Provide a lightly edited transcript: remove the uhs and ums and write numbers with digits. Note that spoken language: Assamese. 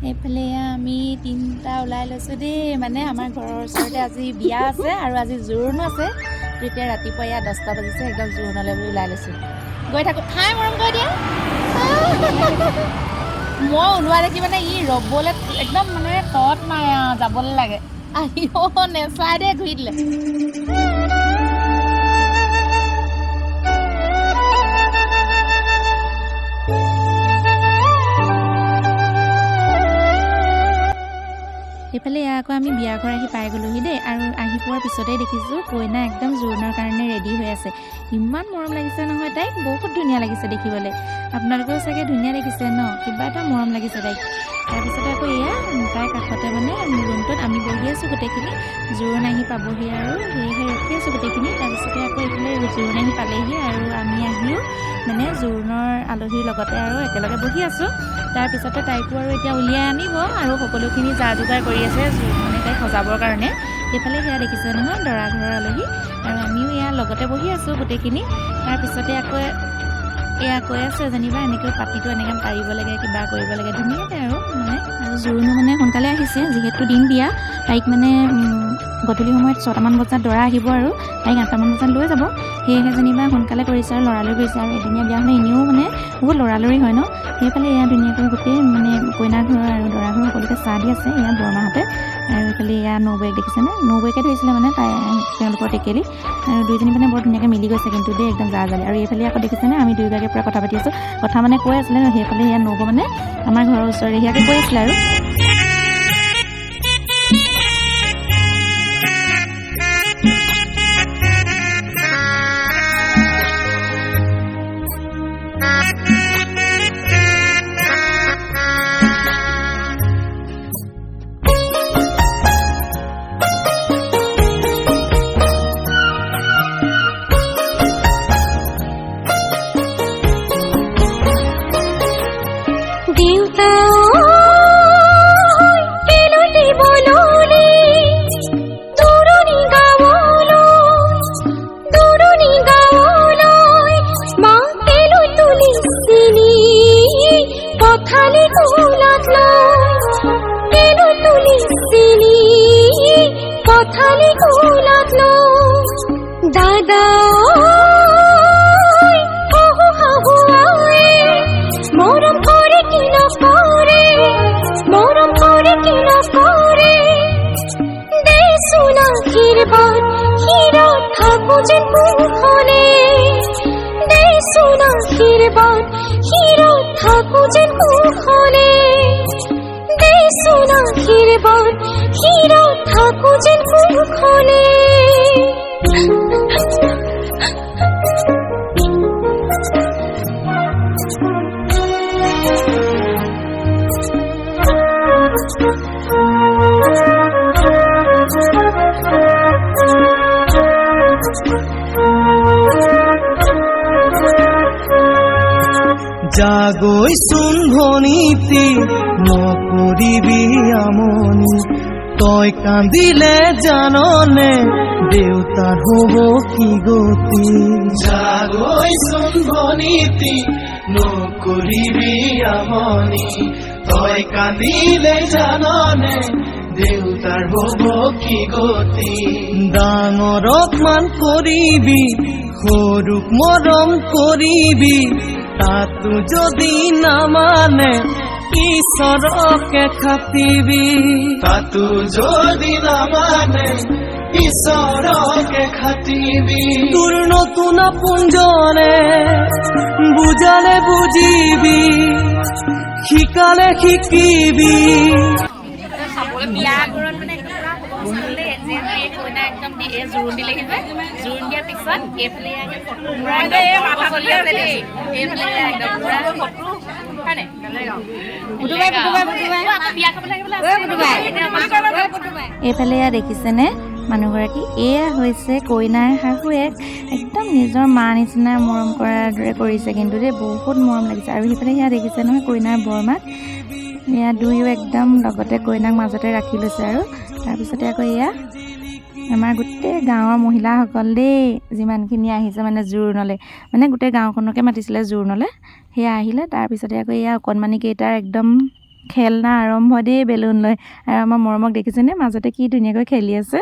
এইফালে আমি তিনিটা ওলাই লৈছোঁ দেই। মানে আমাৰ ঘৰৰ ওচৰতে আজি বিয়া আছে আৰু আজি জোৰোণো আছে। তেতিয়া ৰাতিপুৱা ইয়াত 10টা বাজিছে, একদম জোৰোণলৈ বুলি ওলাই লৈছোঁ। গৈ থাকোঁ, ঠাই মৰম কৰি দিয়া। মই ওলোৱা দেখি মানে ই ৰ'বলৈ একদম মানে তত নাই আৰু যাবলৈ লাগে। আহিব নেচাই দেই, ঘূৰি দিলে। এইফালে আকৌ আমি বিয়া ঘৰ আহি পাই গ'লোহি দেই। আৰু আহি পোৱাৰ পিছতেই দেখিছোঁ কইনা একদম জোৰোণৰ কাৰণে ৰেডি হৈ আছে। ইমান মৰম লাগিছে নহয় তাইক, বহুত ধুনীয়া লাগিছে দেখিবলৈ। আপোনালোকেও চাগে ধুনীয়া দেখিছে ন? কিবা এটা মৰম লাগিছে তাইক। তাৰপিছতে আকৌ এয়া তাইৰ কাষতে মানে ৰুমটোত আমি বহি আছোঁ গোটেইখিনি। জোৰোণ আহি পাবহি আৰু সেয়েহে ৰখি আছোঁ গোটেইখিনি। তাৰপিছতে আকৌ এইফালে জোৰোণ আহি পালেহি আৰু আমি আহিও মানে জোৰোণৰ আলহীৰ লগতে আৰু একেলগে বহি আছোঁ। তাৰপিছতে তাইকো আৰু এতিয়া উলিয়াই আনিব আৰু সকলোখিনি যা যোগাৰ কৰি আছে মানে তাইক সজাবৰ কাৰণে। সেইফালে সেয়া দেখিছে নহয় দৰা ঘৰৰ আলহী, আৰু আমিও ইয়াৰ লগতে বহি আছোঁ গোটেইখিনি। তাৰপিছতে আকৌ এয়া কৈ আছে যেনিবা এনেকৈ পাতিটো এনেকৈ পাৰিব লাগে, কিবা কৰিব লাগে ধুনীয়াকৈ আৰু জোৰোণো মানে সোনকালে আহিছে যিহেতু দিন বিয়া। তাইক মানে গধূলি সময়ত 6টামান বজাত দৰা আহিব আৰু তাইক 8টামান বজাত লৈ যাব। সেয়েহে যেনিবা সোনকালে কৰিছে আৰু লৰালৰি কৰিছে। আৰু এদিনীয়া বিয়া হ'লে এনেও মানে বহুত লৰালৰি হয় ন। সেইফালে এয়া ধুনীয়াকৈ গোটেই মানে কইনা ঘৰ আৰু দৰা ঘৰ সকলোকে চাহ দি আছে এয়া বৰমাহঁতে। আৰু এইফালে এয়া নবৌৱেক দেখিছেনে, নবৌৱেকে ধৰিছিলে মানে তেওঁলোকৰ টেকেলি। আৰু দুইজনী মানে বৰ ধুনীয়াকৈ মিলি গৈছে কিন্তু দেই, একদম জা জালি। আৰু এইফালে আকৌ দেখিছেনে আমি দুয়োগৰাকীৰ পৰা কথা পাতি আছোঁ। কথা মানে কৈ আছিলে ন, সেইফালে এয়া নবৌ মানে আমাৰ ঘৰৰ ওচৰৰে সেয়াকে কৈ আছিলে আৰু। জাগৈচোন ভনীতি নকৰিবি আমনি, তই কান্দিলে জাননে দেউতাৰ হ'ব কি গতি। জাগৈচোন ভনীতি নকৰিবি আমনি, তই কান্দিলে জাননে দেউতাৰ হ'ব কি গতি। ডাঙৰক মান কৰিবি, সৰুক মৰম কৰিবি, তাতো যদি নামানে ঈশ্বৰকে খাটিবি। তাতো যদি নামানে ঈশ্বৰকে খাটিবি। তোৰ নতুন আপোনজনে বুজালে বুজিবি, শিকালে শিকিবি। বিয়া ঘৰত মানে কইনা একদম জোৰোণ দিলেহি যে, জোৰোণ দিয়াৰ পিছত এইফালে চলি আছে দেই, এইফালে একদম ফটো হয় নাই এইফালে এয়া দেখিছেনে মানুহগৰাকী, এয়া হৈছে কইনাৰ শাহুৱেক। একদম নিজৰ মা নিচিনা মৰম কৰাৰ দৰে কৰিছে কিন্তু দেই, বহুত মৰম লাগিছে। আৰু সেইফালে সেয়া দেখিছে নহয় কইনাৰ বৰমাক, এয়া দুয়ো একদম লগতে কইনাক মাজতে ৰাখি লৈছে। আৰু তাৰপিছতে আকৌ এয়া আমাৰ গোটেই গাঁৱৰ মহিলাসকল দেই, যিমানখিনি আহিছে মানে জোৰোণলৈ, মানে গোটেই গাঁওখনকে মাতিছিলে জোৰোণলৈ, সেয়া আহিলে। তাৰপিছতে আকৌ এয়া অকণমানি কেইটাৰ একদম খেলনা আৰম্ভ দেই বেলুন লৈ আৰু আমাৰ মৰমক দেখিছেনে মাজতে কি ধুনীয়াকৈ খেলি আছে